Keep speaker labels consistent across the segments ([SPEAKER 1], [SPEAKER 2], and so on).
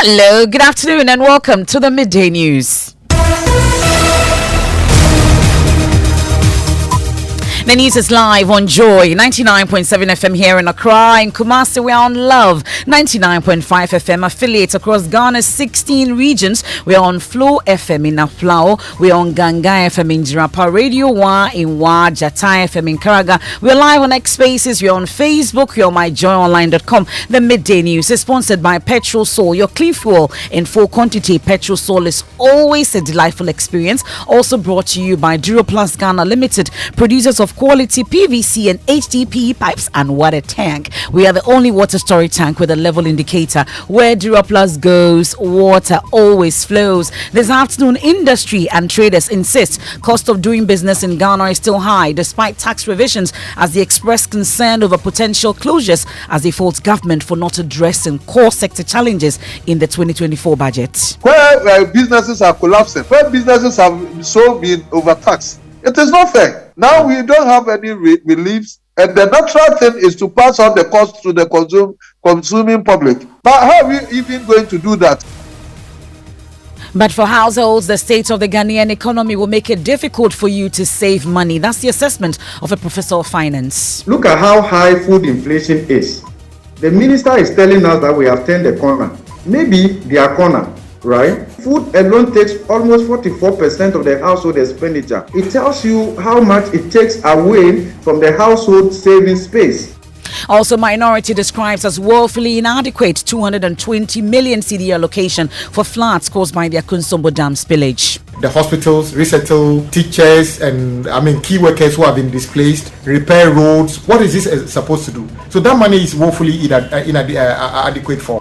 [SPEAKER 1] Hello, good afternoon and welcome to the Midday News. The news is live on Joy 99.7 FM here in Accra. In Kumasi, we're on Love 99.5 FM affiliates across Ghana's 16 regions. We're on Flow FM in Aflao. We're on Ganga FM in Jirapa, Radio Wa in Wa, Jatai FM in Karaga. We're live on X Spaces. We're on Facebook. We're on myjoyonline.com. The Midday News is sponsored by Petrol Soul. Your clean fuel in full quantity. Petrol Soul is always a delightful experience. Also brought to you by Duroplus Ghana Limited, producers of quality PVC and HDPE pipes and water tank. We are the only water storage tank with a level indicator. Where Duroplus goes, water always flows. This afternoon, industry and traders insist cost of doing business in Ghana is still high despite tax revisions, as they express concern over potential closures as they fault government for not addressing core sector challenges in the 2024 budget.
[SPEAKER 2] Where businesses are collapsing, where businesses have so been overtaxed, it is not fair. Now we don't have any reliefs, and the natural thing is to pass on the cost to the consuming public. But how are we even going to do that?
[SPEAKER 1] But for households, the state of the Ghanaian economy will make it difficult for you to save money. That's the assessment of a professor of finance.
[SPEAKER 3] Look at how high food inflation is. The minister is telling us that we have turned the corner. Maybe their corner, right? Food alone takes almost 44% of the household expenditure. It tells you how much it takes away from the household saving space.
[SPEAKER 1] Also, Minority describes as woefully inadequate 220 million CD allocation for floods caused by the Akunsombo Dam spillage.
[SPEAKER 4] The hospitals, resettle teachers and key workers who have been displaced, repair roads. What is this supposed to do? So that money is woefully inadequate for.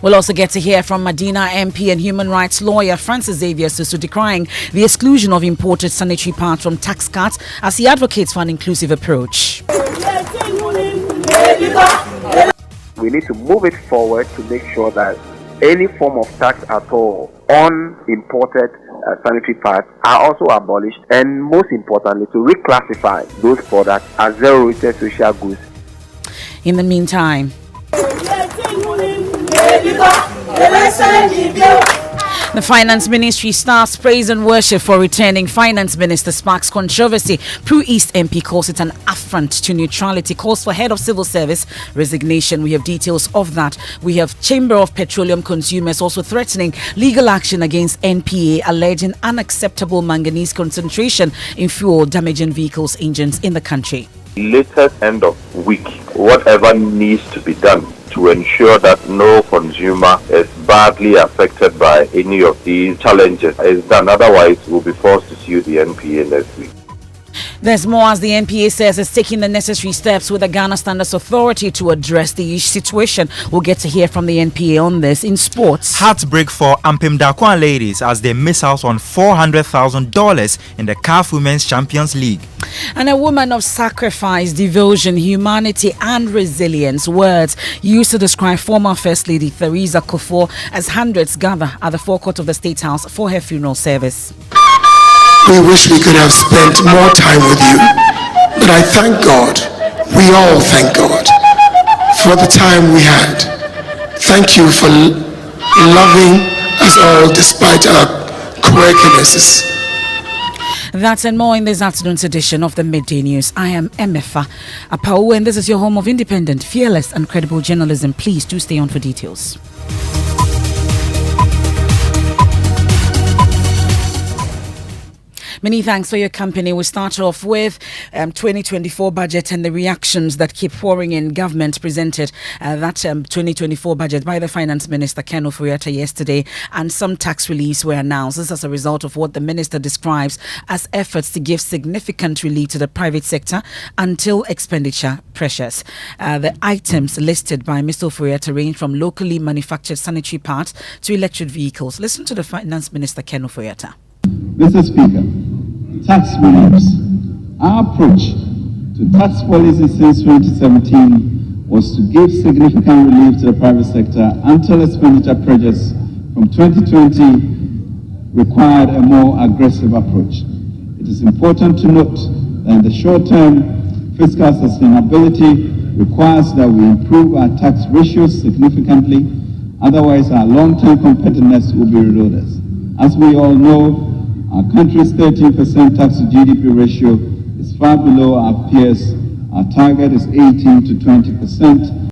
[SPEAKER 1] We'll also get to hear from Medina MP and human rights lawyer Francis Xavier Susu decrying the exclusion of imported sanitary pads from tax cuts as he advocates for an inclusive approach.
[SPEAKER 5] We need to move it forward to make sure that any form of tax at all on imported sanitary pads are also abolished, and most importantly to reclassify those products as zero-rated social goods.
[SPEAKER 1] In the meantime, the Finance Ministry starts praise and worship for returning Finance Minister sparks controversy. Pro East MP calls it an affront to neutrality, calls for head of civil service resignation. We have details of that. We have Chamber of Petroleum Consumers also threatening legal action against NPA, alleging unacceptable manganese concentration in fuel damaging vehicles' engines in the country.
[SPEAKER 6] Latest end of week, whatever needs to be done to ensure that no consumer is badly affected by any of these challenges is done. Otherwise, we'll be forced to sue the NPA next week.
[SPEAKER 1] There's more as the NPA says it's taking the necessary steps with the Ghana Standards Authority to address the situation. We'll get to hear from the NPA on this. In sports,
[SPEAKER 7] heartbreak for Ampem Dakwan ladies as they miss out on $400,000 in the CAF Women's Champions League.
[SPEAKER 1] And a woman of sacrifice, devotion, humanity and resilience, words used to describe former First Lady Theresa Kufuor as hundreds gather at the forecourt of the State House for her funeral service.
[SPEAKER 8] We wish we could have spent more time with you, but I thank God, we all thank God for the time we had. Thank you for loving us all despite our quirkinesses.
[SPEAKER 1] That and more in this afternoon's edition of the Midday News. I am Emefa Apau, and this is your home of independent, fearless and credible journalism. Please do stay on for details. Many thanks for your company. We start off with 2024 budget and the reactions that keep pouring in. Government presented that 2024 budget by the Finance Minister Ken Ofori-Atta yesterday, and some tax reliefs were announced. This as a result of what the minister describes as efforts to give significant relief to the private sector until expenditure pressures. The items listed by Mr. Ofori-Atta range from locally manufactured sanitary parts to electric vehicles. Listen to the Finance Minister Ken Ofori-Atta.
[SPEAKER 9] Mr. Speaker, tax reliefs. Our approach to tax policy since 2017 was to give significant relief to the private sector until expenditure pressures from 2020 required a more aggressive approach. It is important to note that in the short term, fiscal sustainability requires that we improve our tax ratios significantly Otherwise, our long-term competitiveness will be eroded. As we all know, our country's 13% tax to GDP ratio is far below our peers. Our target is 18 to 20%.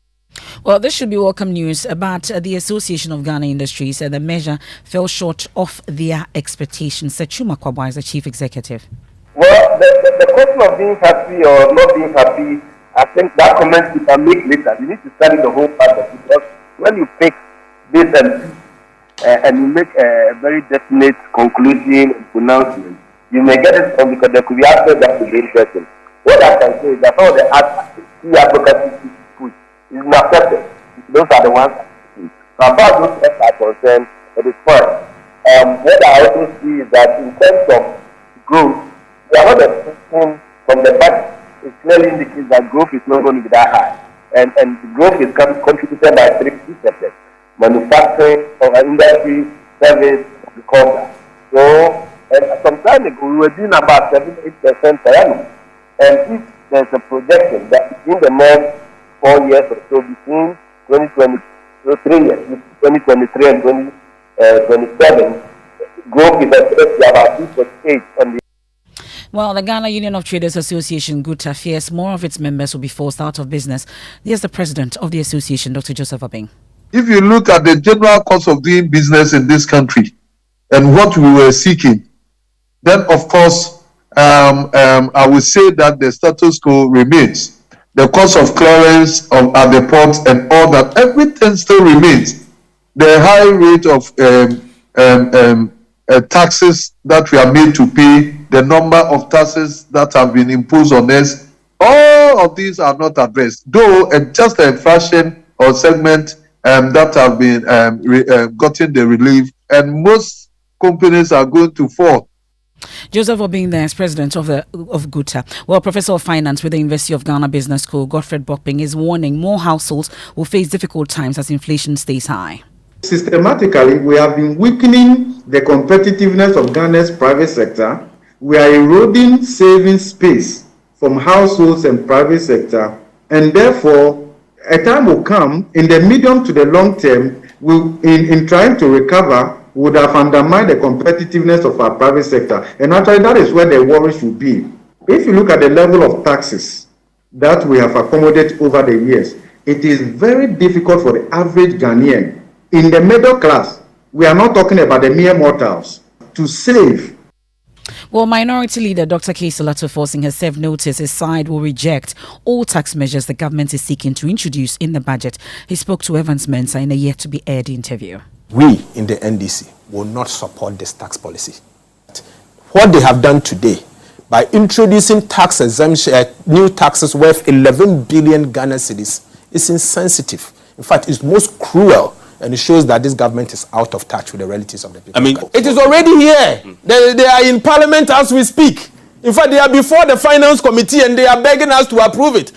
[SPEAKER 1] Well, this should be welcome news about the Association of Ghana Industries. The measure fell short of their expectations. Chuma Kwabwa is the chief executive.
[SPEAKER 5] Well, the question of being happy or not being happy, I think that comment you can make later. You need to study the whole pattern, because when you pick this and you make a very definite conclusion and pronouncement, you may get it wrong, because there could be aspects that could be interesting. What I can say is that all the advocacy put is not accepted. Those are the ones. As far as those steps are concerned, it is fine. What I also see is that in terms of growth, we are not expecting from the budget. It clearly indicates that growth is not going to be that high. And the growth is contributed by 3%. Manufacturing, or industry, service, agriculture. So, some time ago, we were doing about 7-8% per annum. And if there's a projection that in the next 4 years or so, between 2023 and 2027, growth is expected to about 2.8 on the.
[SPEAKER 1] Well, the Ghana Union of Traders Association, GUTA, fears more of its members will be forced out of business. Here's the president of the association, Dr. Joseph Obeng.
[SPEAKER 2] If you look at the general cost of doing business in this country and what we were seeking, then of course, I would say that the status quo remains. The cost of clearance at the ports and all that, everything still remains. The high rate of taxes that we are made to pay, the number of taxes that have been imposed on us, all of these are not addressed. Though just a fraction or segment that have been gotten the relief, and most companies are going to fall.
[SPEAKER 1] Joseph Obeng there is president of GUTA. Well, Professor of Finance with the University of Ghana Business School, Godfred Bokping, is warning more households will face difficult times as inflation stays high.
[SPEAKER 3] Systematically, we have been weakening the competitiveness of Ghana's private sector. We are eroding saving space from households and private sector, and therefore, a time will come in the medium to the long term, in trying to recover, would have undermined the competitiveness of our private sector. And actually, that is where the worry should be. If you look at the level of taxes that we have accommodated over the years, it is very difficult for the average Ghanaian in the middle class. We are not talking about the mere mortals to save.
[SPEAKER 1] Well, Minority Leader Dr. Kesalato forcing her serve notice his side will reject all tax measures the government is seeking to introduce in the budget. He spoke to Evans Mensah in a yet-to-be-aired interview.
[SPEAKER 10] We in the NDC will not support this tax policy. What they have done today by introducing tax exemption, new taxes worth 11 billion Ghana cedis is insensitive. In fact, it's most cruel, and it shows that this government is out of touch with the realities of the people. I mean, it is already here. They are in parliament as we speak. In fact, they are before the finance committee and they are begging us to approve it.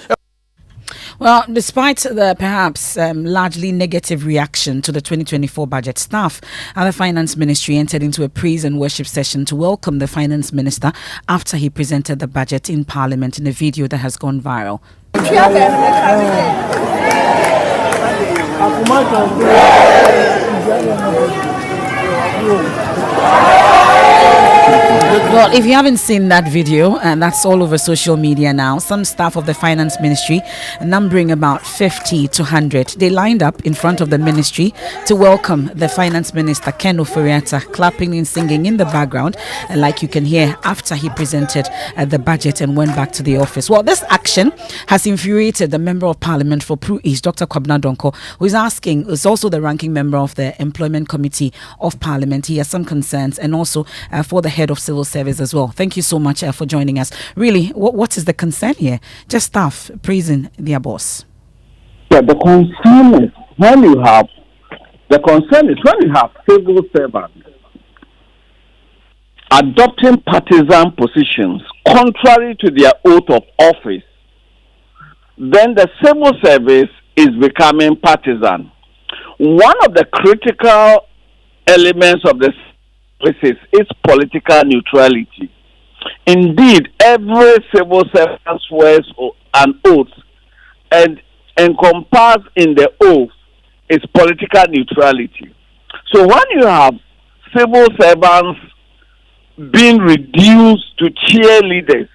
[SPEAKER 1] Well, despite the perhaps largely negative reaction to the 2024 budget, staff at the Finance Ministry entered into a praise and worship session to welcome the Finance Minister after he presented the budget in Parliament in a video that has gone viral. Well, if you haven't seen that video, and that's all over social media now, some staff of the Finance Ministry, numbering about 50 to 100, they lined up in front of the ministry to welcome the Finance Minister, Ken Ofori-Atta, clapping and singing in the background, like you can hear after he presented the budget and went back to the office. Well, this action has infuriated the Member of Parliament for Pru East, Dr. Kwame Dadzie, who is also the ranking member of the Employment Committee of Parliament. He has some concerns, and also for the head of Civil Service as well. Thank you so much for joining us. Really, what is the concern here? Just staff praising their boss.
[SPEAKER 11] Yeah, the concern is when you have civil servants adopting partisan positions contrary to their oath of office, then the civil service is becoming partisan. One of the critical elements of the services is political neutrality. Indeed, every civil servant swears an oath, and encompassed in the oath is political neutrality. So when you have civil servants being reduced to cheerleaders,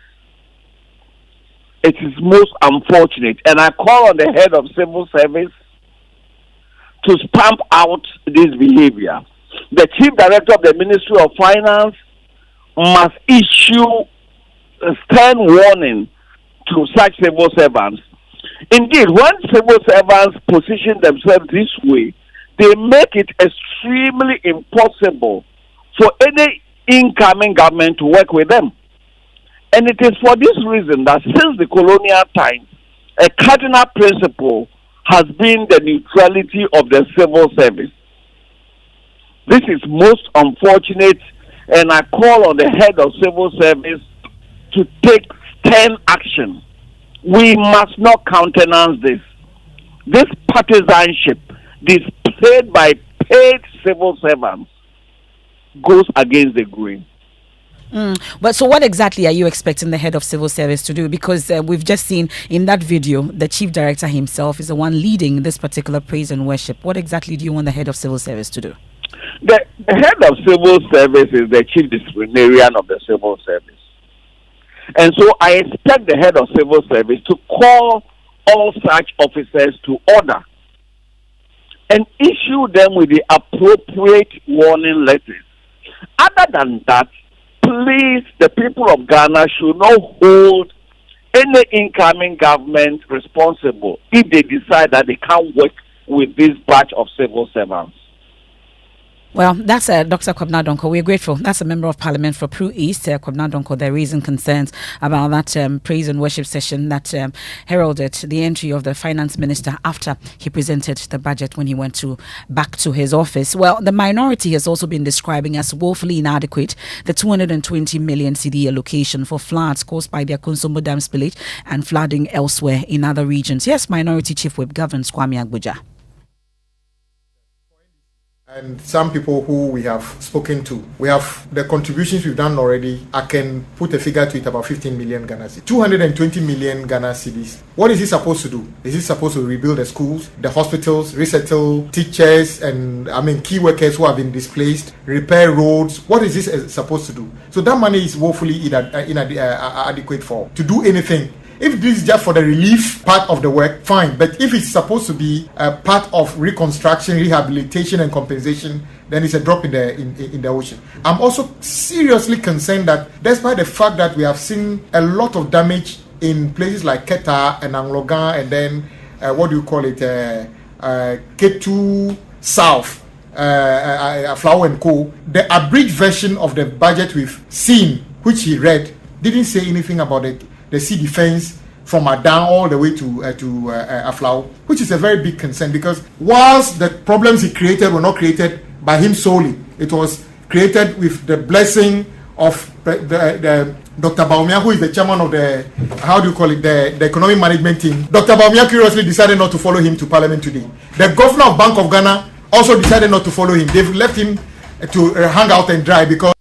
[SPEAKER 11] it is most unfortunate. And I call on the head of civil service to stamp out this behavior. The chief director of the Ministry of Finance must issue a stern warning to such civil servants. Indeed, when civil servants position themselves this way, they make it extremely impossible for any incoming government to work with them. And it is for this reason that since the colonial times, a cardinal principle has been the neutrality of the civil service. This is most unfortunate, and I call on the head of civil service to take stern action. We must not countenance this. This partisanship displayed by paid civil servants goes against the grain.
[SPEAKER 1] But so what exactly are you expecting the head of civil service to do? Because we've just seen in that video, the chief director himself is the one leading this particular praise and worship. What exactly do you want the head of civil service to do?
[SPEAKER 11] The head of civil service is the chief disciplinarian of the civil service. And so I expect the head of civil service to call all such officers to order and issue them with the appropriate warning letters. Other than that, please, the people of Ghana should not hold any incoming government responsible if they decide that they can't work with this batch of civil servants.
[SPEAKER 1] Well, that's Dr. Kwame Dadzie. We're grateful. That's a member of parliament for Pru East, Kwame Dadzie. They're raising concerns about that praise and worship session that heralded the entry of the finance minister after he presented the budget when he went back to his office. Well, the minority has also been describing as woefully inadequate the 220 million cedi allocation for floods caused by the Akonsombo Dam spillage and flooding elsewhere in other regions. Yes, Minority Chief Whip governs Kwame Dadzie.
[SPEAKER 4] And some people who we have spoken to, we have the contributions we've done already. I can put a figure to it, about 15 million Ghana cedis. 220 million Ghana cedis. What is he supposed to do? Is he supposed to rebuild the schools, the hospitals, resettle teachers and key workers who have been displaced, repair roads? What is this supposed to do? So that money is woefully inadequate to do anything. If this is just for the relief part of the work, fine. But if it's supposed to be a part of reconstruction, rehabilitation, and compensation, then it's a drop in the ocean. I'm also seriously concerned that despite the fact that we have seen a lot of damage in places like Keta and Anglogan, and then Ketu South, Flower and Co. The abridged version of the budget we've seen, which he read, didn't say anything about it. The sea defense from Adan all the way to Aflao, which is a very big concern, because whilst the problems he created were not created by him solely, it was created with the blessing of the Dr. Baumia, who is the chairman of the economic management team. Dr. Baumia curiously decided not to follow him to Parliament today. The governor of Bank of Ghana also decided not to follow him. They've left him to hang out and dry because.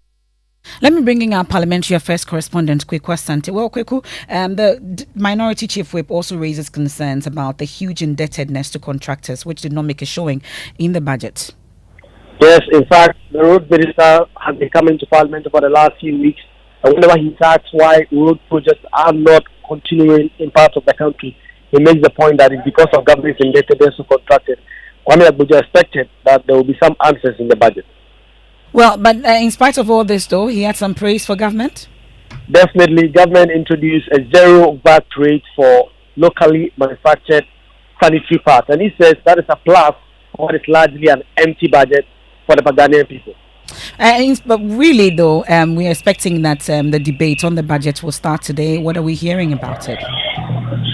[SPEAKER 1] Let me bring in our parliamentary affairs correspondent, Kweku Asante. Well, Kweku, the Minority Chief Whip also raises concerns about the huge indebtedness to contractors, which did not make a showing in the budget.
[SPEAKER 12] Yes, in fact, the road minister has been coming to Parliament over the last few weeks, and whenever he asks why road projects are not continuing in parts of the country, he makes the point that it's because of government's indebtedness to contractors. Kwame Dadzie expected that there will be some answers in the budget.
[SPEAKER 1] Well, but in spite of all this, though, he had some praise for government?
[SPEAKER 12] Definitely, government introduced a zero VAT rate for locally manufactured sanitary parts. And he says that is a plus for what is largely an empty budget for the Ghanaian people.
[SPEAKER 1] But really, though, we're expecting that the debate on the budget will start today. What are we hearing about it?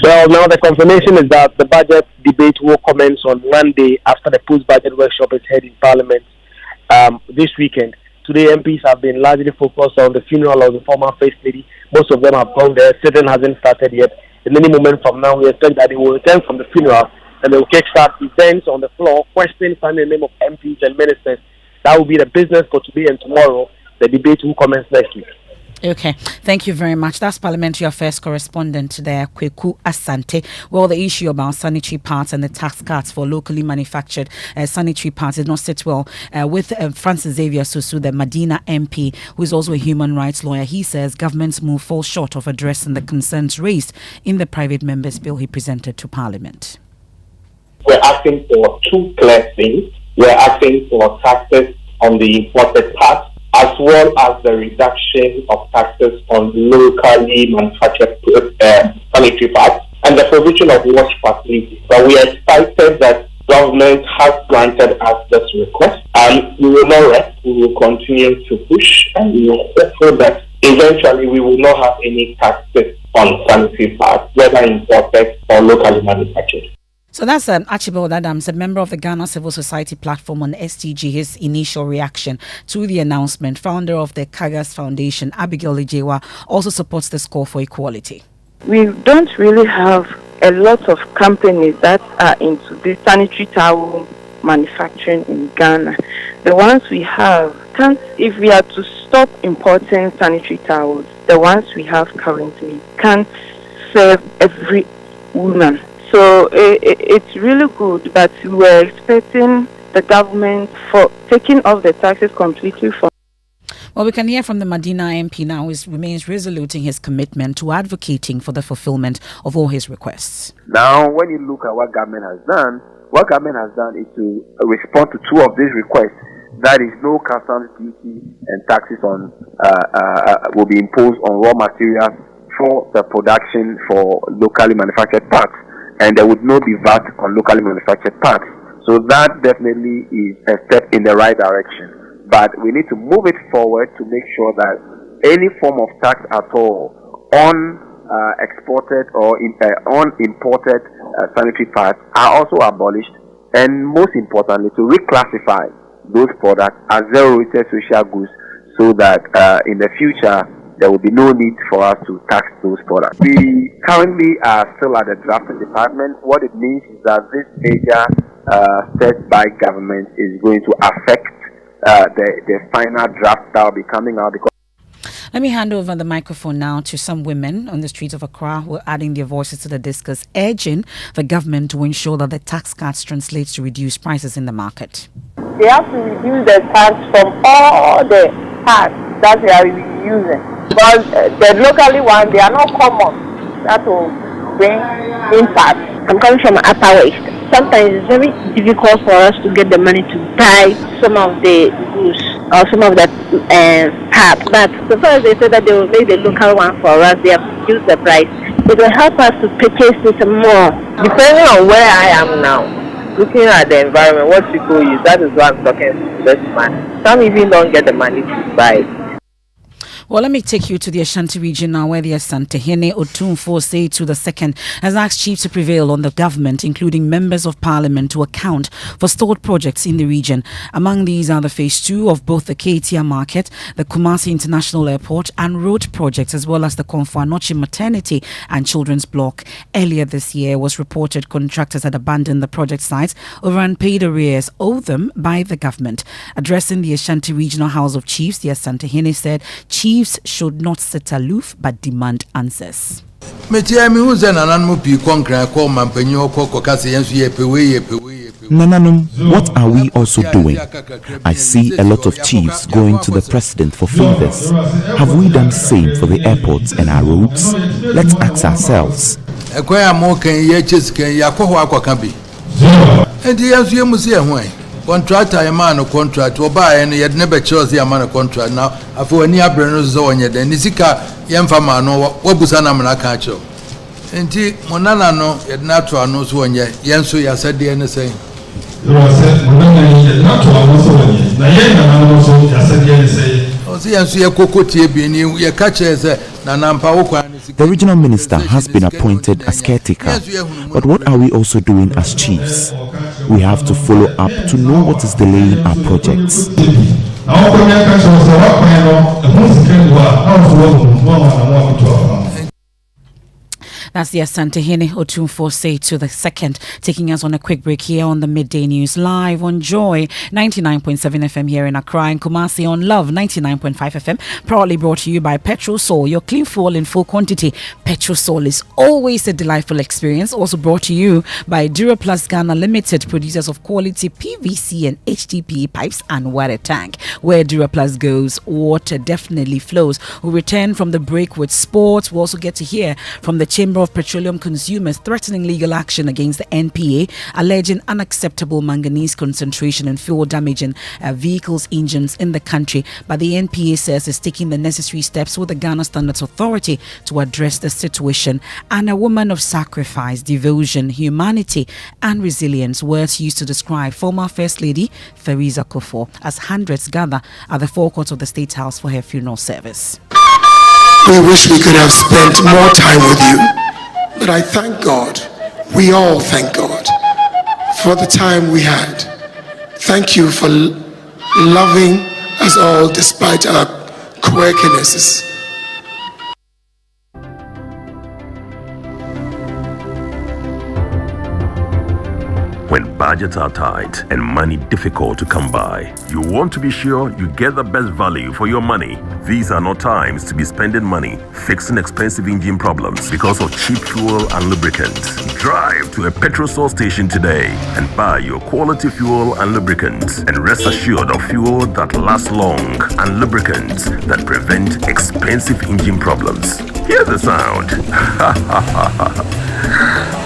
[SPEAKER 12] Well, now the confirmation is that the budget debate will commence on Monday after the post-budget workshop is held in Parliament. This weekend. Today, MPs have been largely focused on the funeral of the former First Lady. Most of them have gone there. Sitting hasn't started yet. In any moment from now, we expect that they will return from the funeral and they will kickstart events on the floor, questioning the name of MPs and ministers. That will be the business for today and tomorrow. The debate will commence next week.
[SPEAKER 1] Okay, thank you very much. That's Parliamentary Affairs correspondent there, Kweku Asante. Well, the issue about sanitary parts and the tax cuts for locally manufactured sanitary parts did not sit well with Francis Xavier Susu, the Medina MP, who is also a human rights lawyer. He says government's move falls short of addressing the concerns raised in the private members' bill he presented to Parliament.
[SPEAKER 13] We're asking for two clear things. We're asking for taxes on the imported parts, as well as the reduction of taxes on locally manufactured sanitary parts and the provision of wash facilities. But we are excited that government has granted us this request, and we will not rest. We will continue to push, and we will hope that eventually we will not have any taxes on sanitary parts, whether imported or locally manufactured.
[SPEAKER 1] So that's Archibald Adams, a member of the Ghana Civil Society platform on STG, his initial reaction to the announcement. Founder of the Kagas Foundation, Abigail Ijewa, also supports this call for equality.
[SPEAKER 14] We don't really have a lot of companies that are into this sanitary towel manufacturing in Ghana. The ones we have if we are to stop importing sanitary towels, the ones we have currently can't serve every woman. So it's really good, but we're expecting the government for taking off the taxes completely from.
[SPEAKER 1] Well, we can hear from the Medina MP now, who remains resolute in his commitment to advocating for the fulfillment of all his requests.
[SPEAKER 5] Now, when you look at what government has done is to respond to two of these requests. That is, no customs duty and taxes on will be imposed on raw materials for the production for locally manufactured parts. And there would not be VAT on locally manufactured parts. So that definitely is a step in the right direction. But we need to move it forward to make sure that any form of tax at all on exported or on imported sanitary parts are also abolished. And most importantly, to reclassify those products as zero-rated social goods so that in the future, there will be no need for us to tax those products. We currently are still at the drafting department. What it means is that this major set by government is going to affect the final draft that will be coming out. Because
[SPEAKER 1] let me hand over the microphone now to some women on the streets of Accra who are adding their voices to the discourse, urging the government to ensure that the tax cuts translates to reduced prices in the market.
[SPEAKER 14] They have to reduce the tax from all the parts that they are using. Because the locally ones, they are not common. That will bring impact.
[SPEAKER 15] I'm coming from Upper West. Sometimes it's very difficult for us to get the money to buy some of the goods or some of the parts. But so far as they say that they will make the local one for us, they have reduced the price. It will help us to purchase it more.
[SPEAKER 14] Depending on where I am now, looking at the environment, what people use, that is what I'm talking to this man. Some even don't get the money to buy it.
[SPEAKER 1] Well, let me take you to the Ashanti region now, where the Asantehene Otumfo Seitu II has asked chiefs to prevail on the government, including members of parliament, to account for stalled projects in the region. Among these are the phase 2 of both the Ketia Market, the Kumasi International Airport and road projects, as well as the Konfuanochi Maternity and Children's Block. Earlier this year, it was reported contractors had abandoned the project sites over unpaid arrears owed them by the government. Addressing the Ashanti Regional House of Chiefs, the Asantehene said chiefs should not sit aloof but demand answers.
[SPEAKER 16] Nananum, what are we also doing? I see a lot of chiefs going to the president for favors. Have we done the same for the airports and our roads? Let's ask ourselves.
[SPEAKER 17] Contractor a man of contract or buy and yet never chose the amount of contract now. For any abrenos on yet, and Nisika Yamfama no what was an amanacacho. And T. Monana no, yet natural knows one yet. Yansu ya said the NSA.
[SPEAKER 16] The regional minister has been appointed as caretaker, but what are we also doing as chiefs? We have to follow up to know what is delaying our projects.
[SPEAKER 1] That's the Asantehene Otumfo to the second, taking us on a quick break here on the Midday News live on Joy 99.7 FM here in Accra and Kumasi on Love 99.5 FM. Proudly brought to you by Petrol Sol, your clean fuel in full quantity. Petrol Sol is always a delightful experience. Also brought to you by Duraplus Ghana Limited, producers of quality PVC and HDPE pipes and water tank. Where Duraplus goes, water definitely flows. We'll return from the break with sports. We'll also get to hear from the Chamber of Petroleum Consumers threatening legal action against the NPA, alleging unacceptable manganese concentration and fuel damaging vehicles' engines in the country. But the NPA says it's taking the necessary steps with the Ghana Standards Authority to address the situation. And a woman of sacrifice, devotion, humanity, and resilience, words used to describe former First Lady Theresa Kufuor, as hundreds gather at the forecourt of the State House for her funeral service.
[SPEAKER 8] We wish we could have spent more time with you, but I thank God, we all thank God, for the time we had. Thank you for loving us all despite our quirkinesses.
[SPEAKER 18] When budgets are tight and money difficult to come by, you want to be sure you get the best value for your money. These are not times to be spending money fixing expensive engine problems because of cheap fuel and lubricants. Drive to a Petrosol station today and buy your quality fuel and lubricants, and rest assured of fuel that lasts long and lubricants that prevent expensive engine problems. Hear the sound.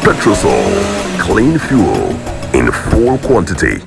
[SPEAKER 18] Petrosol, clean fuel in full quantity.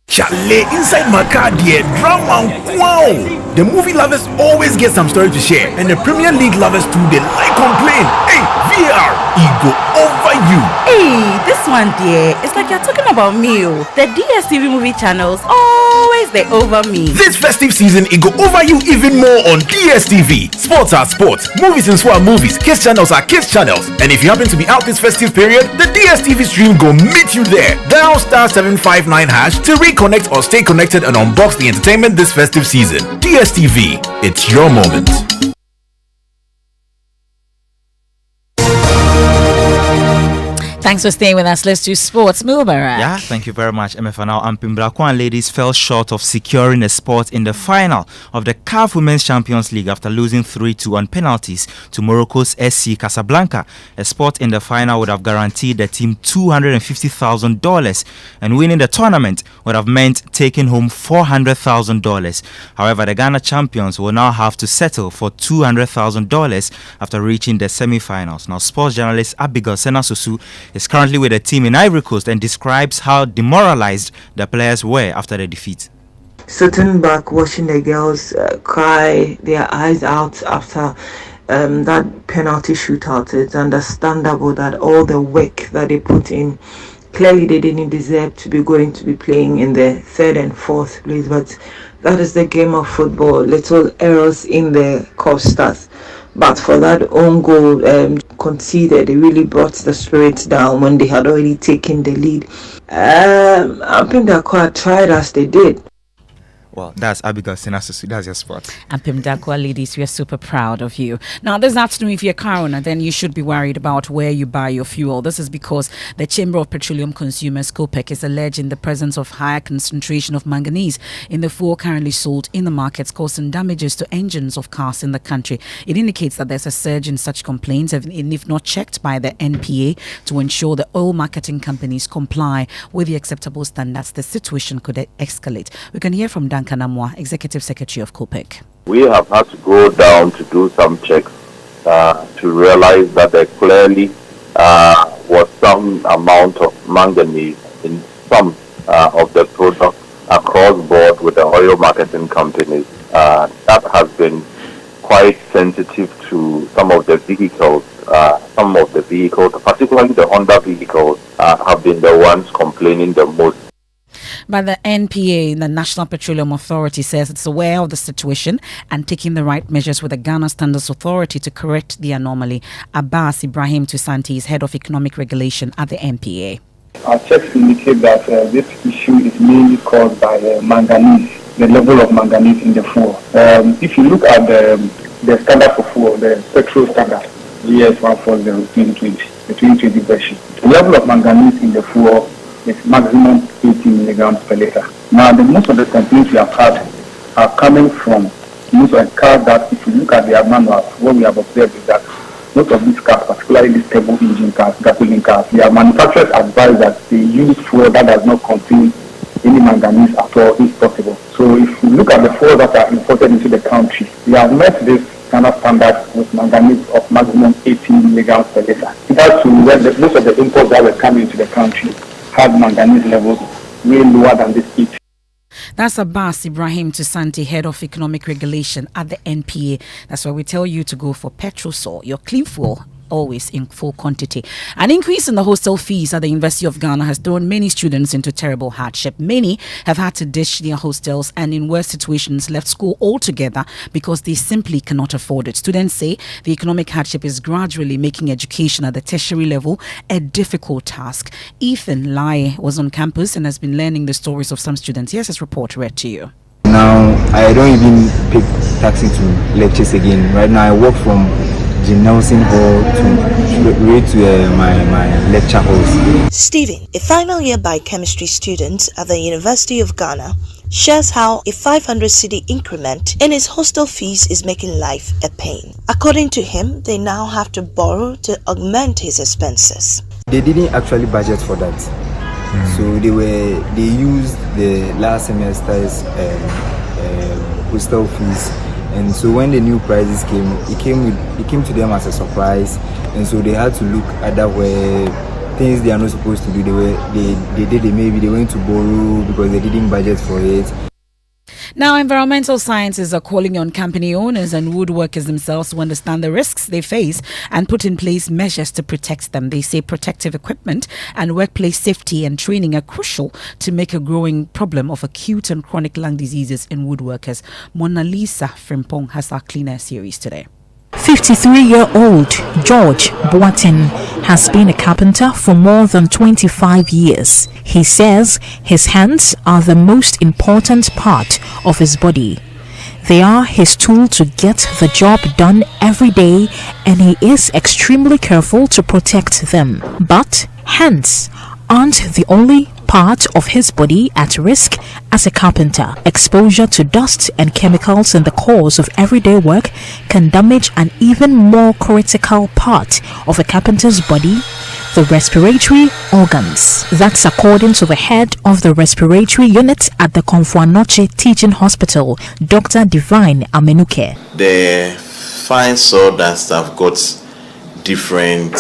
[SPEAKER 19] Chalet inside my car, dear drama. Wow! The movie lovers always get some story to share, and the Premier League lovers too, they like complain. Hey, VAR, ego over you.
[SPEAKER 20] Hey, this one, dear, it's like you're talking about me. The DSTV movie channels always they over me.
[SPEAKER 19] This festive season, it go over you even more on DSTV. Sports are sports, movies and swap movies, kids channels are kids channels. And if you happen to be out this festive period, the DSTV stream go meet you there. Dial *759# to reconnect or stay connected and unbox the entertainment this festive season. DSTV, it's your moment.
[SPEAKER 1] Thanks for staying with us. Let's do sports. Mubarak.
[SPEAKER 7] Yeah, thank you very much, MF. Now, Mpimbrakwan ladies fell short of securing a spot in the final of the CAF Women's Champions League after losing 3-2 on penalties to Morocco's SC Casablanca. A spot in the final would have guaranteed the team $250,000, and winning the tournament would have meant taking home $400,000. However, the Ghana champions will now have to settle for $200,000 after reaching the semi-finals. Now, sports journalist Abigail Senasusu is currently with the team in Ivory Coast and describes how demoralized the players were after the defeat.
[SPEAKER 21] Sitting back, watching the girls cry their eyes out after that penalty shootout, it's understandable that all the work that they put in, clearly they didn't deserve to be going to be playing in the third and fourth place, but that is the game of football. Little errors in the costas. But for that own goal conceded, it really brought the spirits down when they had already taken the lead. I think they quite tried as they did.
[SPEAKER 7] Well, that's Abigail Senasusu. That's your spot.
[SPEAKER 1] And Pimdakwa ladies, we are super proud of you. Now, this afternoon, if you're a car owner, then you should be worried about where you buy your fuel. This is because the Chamber of Petroleum Consumers, COPEC, is alleging the presence of higher concentration of manganese in the fuel currently sold in the markets, causing damages to engines of cars in the country. It indicates that there's a surge in such complaints, and if not checked by the NPA to ensure the oil marketing companies comply with the acceptable standards, the situation could escalate. We can hear from Dan Kanamwa, Executive Secretary of COPEC.
[SPEAKER 6] We have had to go down to do some checks to realize that there clearly was some amount of manganese in some of the products across board with the oil marketing companies. That has been quite sensitive to some of the vehicles. Some of the vehicles, particularly the Honda vehicles, have been the ones complaining the most.
[SPEAKER 1] But the NPA, the National Petroleum Authority, says it's aware of the situation and taking the right measures with the Ghana Standards Authority to correct the anomaly. Abbas Ibrahim Tusanti is head of economic regulation at the NPA.
[SPEAKER 22] Our checks indicate that this issue is mainly caused by manganese, the level of manganese in the fuel. If you look at the the standard for fuel, the petrol standard, GS 140 2020, the 2020 version. The level of manganese in the fuel is maximum 80 milligrams per liter. Now, most of the complaints we have had are coming from most of the cars that, if you look at their manuals, what we have observed is that most of these cars, particularly these turbo engine cars, gasoline cars, their manufacturers advise that they use fuel that does not contain any manganese at all if possible. So if you look at the fuels that are imported into the country, they have met this kind of standard with manganese of maximum 18 milligrams per liter. That's where most of the imports that were coming into the country had manganese levels way lower than this 18.
[SPEAKER 1] That's Abbas Ibrahim Tusanti, Head of Economic Regulation at the NPA. That's why we tell you to go for Petrosol, your clean fuel, always in full quantity. An increase in the hostel fees at the University of Ghana has thrown many students into terrible hardship. Many have had to ditch their hostels and in worse situations left school altogether because they simply cannot afford it. Students say the economic hardship is gradually making education at the tertiary level a difficult task. Ethan Lai was on campus and has been learning the stories of some students. Here's his report read to you.
[SPEAKER 2] Now, I don't even pick taxi to Lexis again. Right now, I walk from Nelson Hall to my lecture halls.
[SPEAKER 9] Stephen, a final year biochemistry student at the University of Ghana, shares how a 500 cedi increment in his hostel fees is making life a pain. According to him, they now have to borrow to augment his expenses.
[SPEAKER 2] They didn't actually budget for that. So they used the last semester's hostel fees. And so when the new prices came, it came to them as a surprise, and so they had to look at that where things they are not supposed to do. Maybe they went to borrow because they didn't budget for it.
[SPEAKER 1] Now, environmental scientists are calling on company owners and woodworkers themselves to understand the risks they face and put in place measures to protect them. They say protective equipment and workplace safety and training are crucial to make a growing problem of acute and chronic lung diseases in woodworkers. Mona Lisa Frimpong has our Clean Air series today.
[SPEAKER 23] 53-year-old George Boatin has been a carpenter for more than 25 years. He says his hands are the most important part of his body. They are his tool to get the job done every day, and he is extremely careful to protect them. But hands aren't the only part of his body at risk as a carpenter. Exposure to dust and chemicals in the course of everyday work can damage an even more critical part of a carpenter's body, the respiratory organs. That's according to the head of the respiratory unit at the Komfo-Anokye Teaching Hospital, Dr. Divine Amenuke.
[SPEAKER 24] The fine sawdust have got different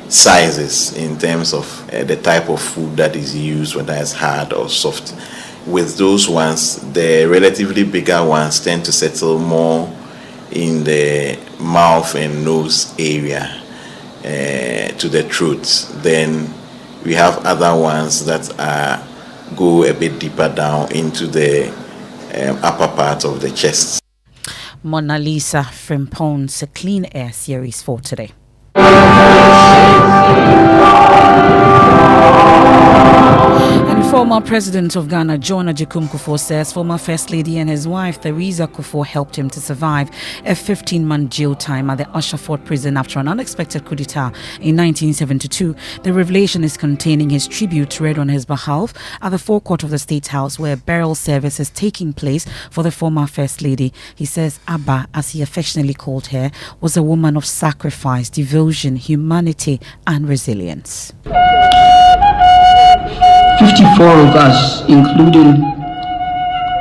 [SPEAKER 24] sizes in terms of the type of food that is used, whether it's hard or soft. With those ones, the relatively bigger ones tend to settle more in the mouth and nose area to the throat. Then we have other ones that go a bit deeper down into the upper part of the chest.
[SPEAKER 1] Mona Lisa Frimpone's Clean Air series for today. And former President of Ghana, John Agyekum Kufuor, says former First Lady and his wife, Theresa Kufuor, helped him to survive a 15-month jail time at the Usherford prison after an unexpected coup d'etat in 1972. The revelation is contained in his tribute read on his behalf at the forecourt of the State House, where a burial service is taking place for the former First Lady. He says Abba, as he affectionately called her, was a woman of sacrifice, devotion, humanity, and resilience.
[SPEAKER 25] 54 of us, including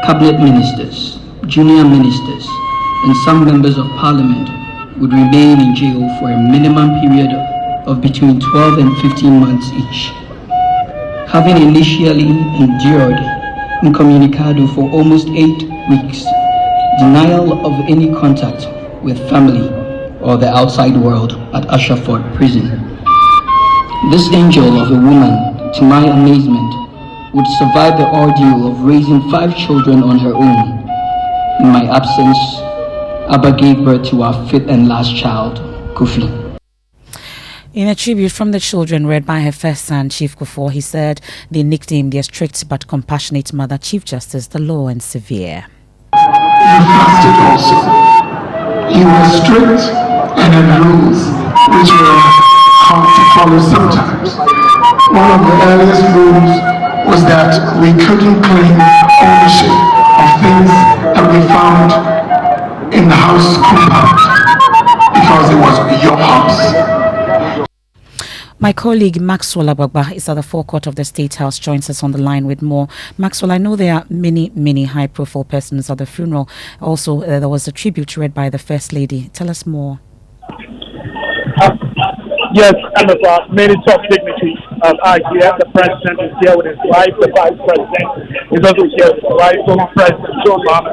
[SPEAKER 25] cabinet ministers, junior ministers, and some members of parliament, would remain in jail for a minimum period of between 12 and 15 months each. Having initially endured incommunicado for almost 8 weeks, denial of any contact with family or the outside world at Usherford prison. This angel of a woman, to my amazement, would survive the ordeal of raising 5 children on her own. In my absence, Abba gave birth to our 5th and last child, Kofi.
[SPEAKER 1] In a tribute from the children read by her first son, Chief Kufuor, he said they nicknamed their strict but compassionate mother, Chief Justice, the Law and Severe.
[SPEAKER 25] You fasted also.
[SPEAKER 8] he was strict and had rules which were hard to follow sometimes. One of the earliest rules was that we couldn't claim ownership of things that we found in the house compound because it was your house.
[SPEAKER 1] My colleague Maxwell Ababa is at the forecourt of the State House, joins us on the line with more. Maxwell, I know there are many high-profile persons at the funeral. Also, there was a tribute read by the First Lady. Tell us more.
[SPEAKER 3] Yes, and many top dignitaries are here. The President is here with his wife. The Vice President is also here with his wife. Former President John Mahama,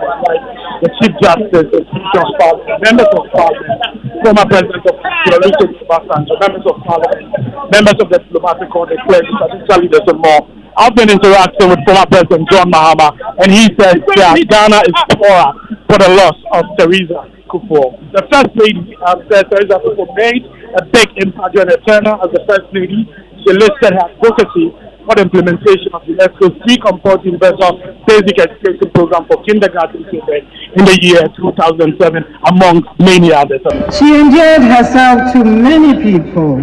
[SPEAKER 3] the Chief Justice, the Speaker of Parliament, members of Parliament, former President of the members of Parliament, members of the diplomatic corps, the clergy, traditional leaders, and more. I've been interacting with former President John Mahama, and he says that Ghana is poorer for the loss of Teresa Kufuor. The First Lady said Teresa Kufuor made a big impact during her tenure as the First Lady. She listed her advocacy for the implementation of UNESCO's free compulsory universal basic education program for kindergarten children in the year 2007, amongst many others.
[SPEAKER 4] She endeared herself to many people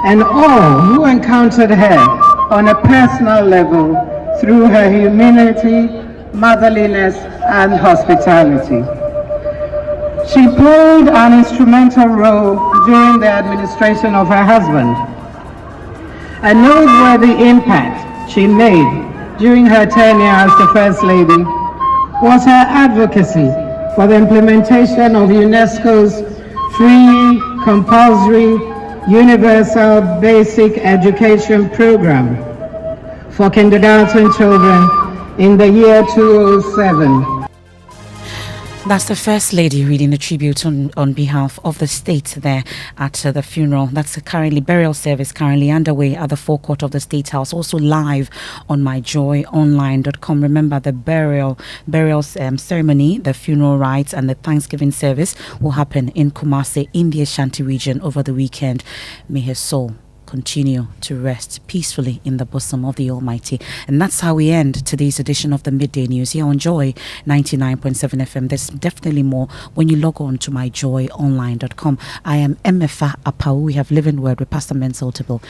[SPEAKER 4] and all who encountered her on a personal level through her humility, motherliness, and hospitality. She played an instrumental role during the administration of her husband. A noteworthy impact she made during her tenure as the First Lady was her advocacy for the implementation of UNESCO's free, compulsory, universal basic education program for kindergarten children in the year 2007.
[SPEAKER 1] That's the First Lady reading the tribute on behalf of the state there at the funeral. That's currently burial service currently underway at the forecourt of the State House, also live on myjoyonline.com. Remember, the burial ceremony, the funeral rites, and the Thanksgiving service will happen in Kumasi in the Ashanti region over the weekend. May his soul continue to rest peacefully in the bosom of the Almighty. And that's how we end today's edition of the Midday News here on Joy 99.7 FM. There's definitely more when you log on to myjoyonline.com. I am Emefa Apau. We have Living Word with Pastor Mental Table.